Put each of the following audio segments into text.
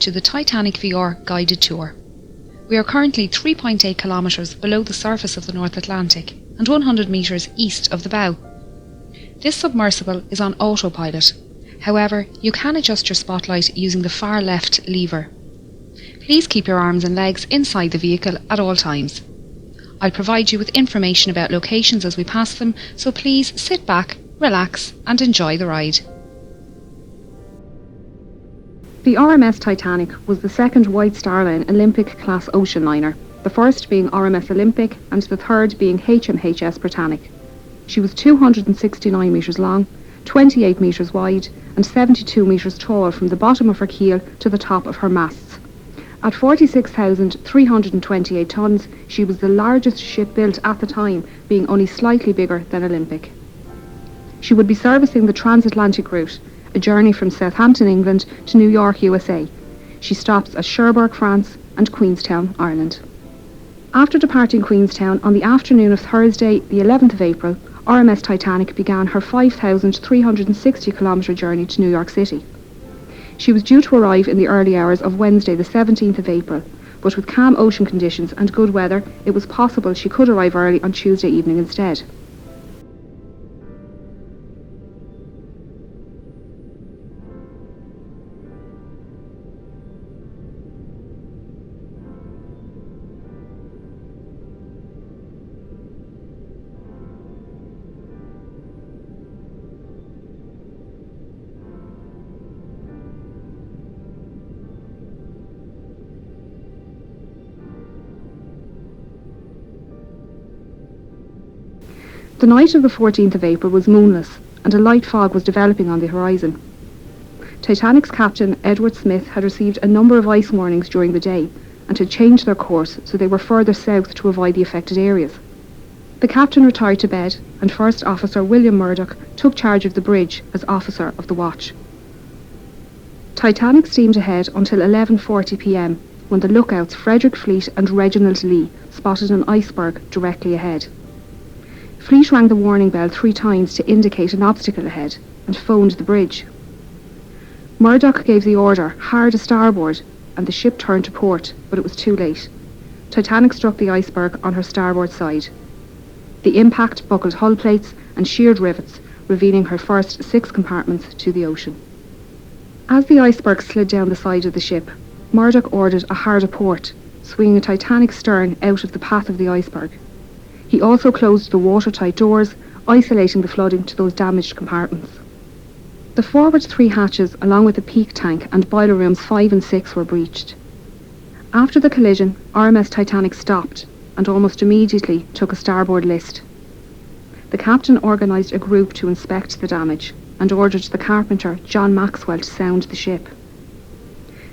to the Titanic VR guided tour. We are currently 3.8 kilometres below the surface of the North Atlantic and 100 metres east of the bow. This submersible is on autopilot. However, you can adjust your spotlight using the far left lever. Please keep your arms and legs inside the vehicle at all times. I'll provide you with information about locations as we pass them, so please sit back, relax and enjoy the ride. The R.M.S. Titanic was the second White Star Line Olympic-class ocean liner, the first being R.M.S. Olympic and the third being HMHS Britannic. She was 269 metres long, 28 metres wide and 72 metres tall from the bottom of her keel to the top of her masts. At 46,328 tonnes, she was the largest ship built at the time, being only slightly bigger than Olympic. She would be servicing the transatlantic route, a journey from Southampton, England to New York, USA. She stops at Cherbourg, France and Queenstown, Ireland. After departing Queenstown on the afternoon of Thursday, the 11th of April, R.M.S. Titanic began her 5,360 kilometre journey to New York City. She was due to arrive in the early hours of Wednesday, the 17th of April, but with calm ocean conditions and good weather, it was possible she could arrive early on Tuesday evening instead. The night of the 14th of April was moonless and a light fog was developing on the horizon. Titanic's captain, Edward Smith, had received a number of ice warnings during the day and had changed their course so they were further south to avoid the affected areas. The captain retired to bed and First Officer William Murdoch took charge of the bridge as officer of the watch. Titanic steamed ahead until 11:40 p.m. when the lookouts Frederick Fleet and Reginald Lee spotted an iceberg directly ahead. Fleet rang the warning bell 3 times to indicate an obstacle ahead and phoned the bridge. Murdoch gave the order, hard a starboard, and the ship turned to port, but it was too late. Titanic struck the iceberg on her starboard side. The impact buckled hull plates and sheared rivets, revealing her first 6 compartments to the ocean. As the iceberg slid down the side of the ship, Murdoch ordered a hard a port, swinging a Titanic stern out of the path of the iceberg. He also closed the watertight doors, isolating the flooding to those damaged compartments. The forward 3 hatches, along with the peak tank and boiler rooms 5 and 6, were breached. After the collision, R.M.S. Titanic stopped and almost immediately took a starboard list. The captain organised a group to inspect the damage and ordered the carpenter, John Maxwell, to sound the ship.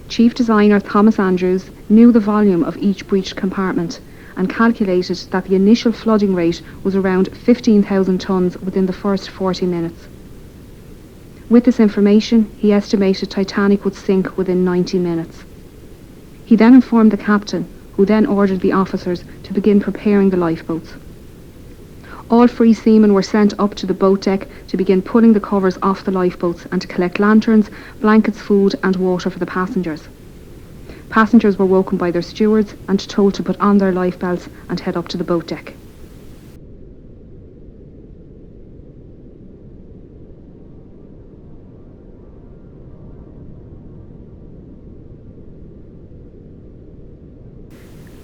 Chief designer Thomas Andrews knew the volume of each breached compartment and calculated that the initial flooding rate was around 15,000 tonnes within the first 40 minutes. With this information, he estimated Titanic would sink within 90 minutes. He then informed the captain, who then ordered the officers to begin preparing the lifeboats. All free seamen were sent up to the boat deck to begin pulling the covers off the lifeboats and to collect lanterns, blankets, food and water for the passengers. Passengers were woken by their stewards and told to put on their life belts and head up to the boat deck.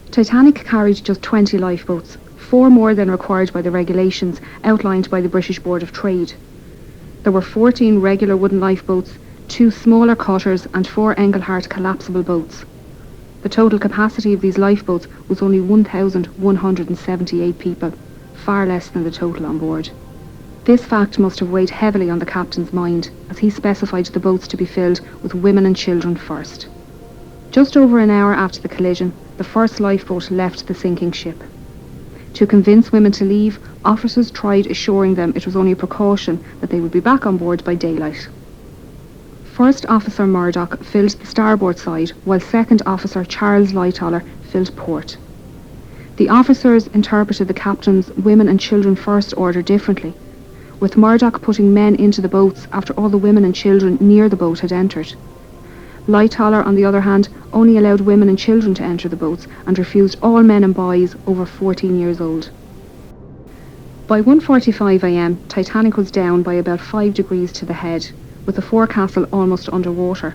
Titanic carried just 20 lifeboats, 4 more than required by the regulations outlined by the British Board of Trade. There were 14 regular wooden lifeboats, 2 smaller cutters and 4 Engelhart collapsible boats. The total capacity of these lifeboats was only 1,178 people, far less than the total on board. This fact must have weighed heavily on the captain's mind, as he specified the boats to be filled with women and children first. Just over an hour after the collision, the first lifeboat left the sinking ship. To convince women to leave, officers tried assuring them it was only a precaution, that they would be back on board by daylight. First Officer Murdoch filled the starboard side, while Second Officer Charles Lightoller filled port. The officers interpreted the captain's women and children first order differently, with Murdoch putting men into the boats after all the women and children near the boat had entered. Lightoller, on the other hand, only allowed women and children to enter the boats and refused all men and boys over 14 years old. By 1:45 a.m, Titanic was down by about 5 degrees to the head, with the forecastle almost underwater.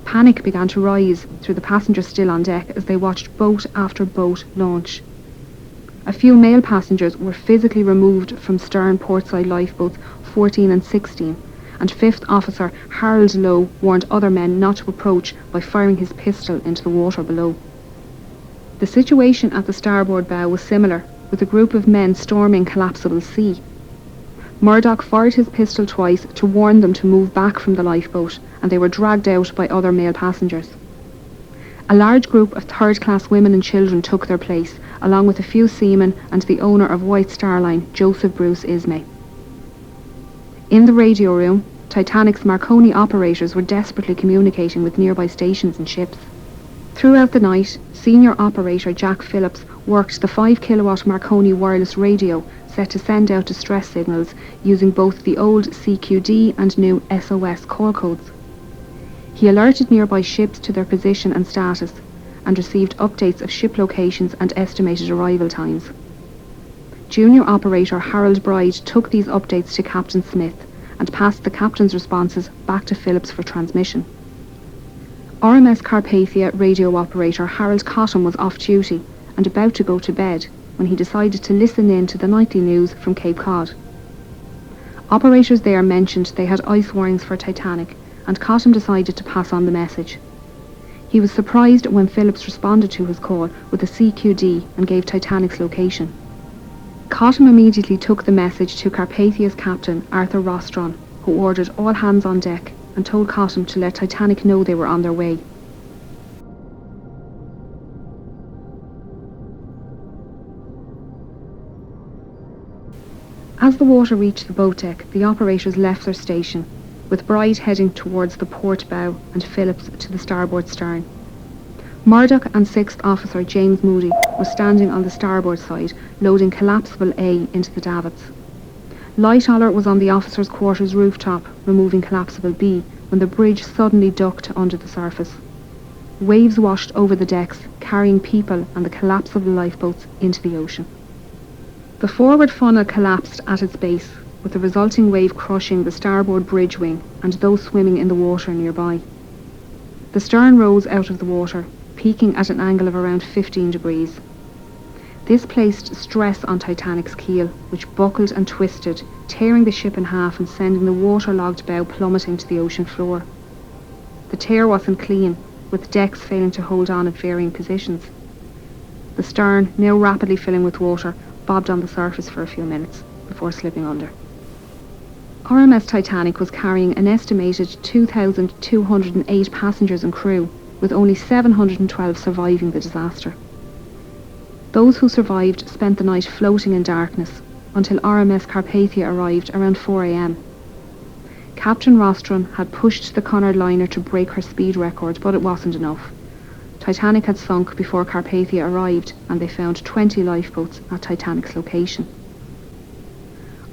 Panic began to rise through the passengers still on deck as they watched boat after boat launch. A few male passengers were physically removed from stern portside lifeboats 14 and 16, and 5th Officer Harold Lowe warned other men not to approach by firing his pistol into the water below. The situation at the starboard bow was similar, with a group of men storming collapsible sea. Murdoch fired his pistol twice to warn them to move back from the lifeboat, and they were dragged out by other male passengers. A large group of third-class women and children took their place, along with a few seamen and the owner of White Star Line, Joseph Bruce Ismay. In the radio room, Titanic's Marconi operators were desperately communicating with nearby stations and ships. Throughout the night, senior operator Jack Phillips worked the 5-kilowatt Marconi wireless radio set to send out distress signals using both the old CQD and new SOS call codes. He alerted nearby ships to their position and status, and received updates of ship locations and estimated arrival times. Junior operator Harold Bride took these updates to Captain Smith and passed the captain's responses back to Phillips for transmission. R.M.S. Carpathia radio operator Harold Cotton was off duty and about to go to bed when he decided to listen in to the nightly news from Cape Cod. Operators there mentioned they had ice warnings for Titanic, and Cotton decided to pass on the message. He was surprised when Phillips responded to his call with a CQD and gave Titanic's location. Cotton immediately took the message to Carpathia's captain, Arthur Rostron, who ordered all hands on deck and told Cotton to let Titanic know they were on their way. As the water reached the boat deck, the operators left their station, with Bride heading towards the port bow and Phillips to the starboard stern. Murdoch and 6th Officer James Moody were standing on the starboard side, loading collapsible A into the davits. Lightoller was on the officers' quarters rooftop, removing collapsible B, when the bridge suddenly ducked under the surface. Waves washed over the decks, carrying people and the collapsible lifeboats into the ocean. The forward funnel collapsed at its base, with the resulting wave crushing the starboard bridge wing and those swimming in the water nearby. The stern rose out of the water, peaking at an angle of around 15 degrees. This placed stress on Titanic's keel, which buckled and twisted, tearing the ship in half and sending the waterlogged bow plummeting to the ocean floor. The tear wasn't clean, with decks failing to hold on at varying positions. The stern, now rapidly filling with water, bobbed on the surface for a few minutes before slipping under. R.M.S. Titanic was carrying an estimated 2,208 passengers and crew, with only 712 surviving the disaster. Those who survived spent the night floating in darkness until R.M.S. Carpathia arrived around 4 a.m. Captain Rostron had pushed the Cunard liner to break her speed record, but it wasn't enough. Titanic had sunk before Carpathia arrived, and they found 20 lifeboats at Titanic's location.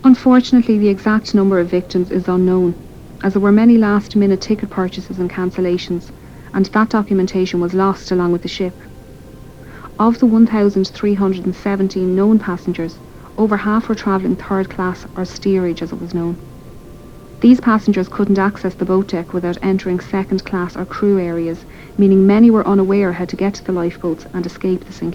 Unfortunately, the exact number of victims is unknown, as there were many last-minute ticket purchases and cancellations, and that documentation was lost along with the ship. Of the 1,317 known passengers, over half were travelling third class or steerage as it was known. These passengers couldn't access the boat deck without entering second class or crew areas, meaning many were unaware how to get to the lifeboats and escape the sinking.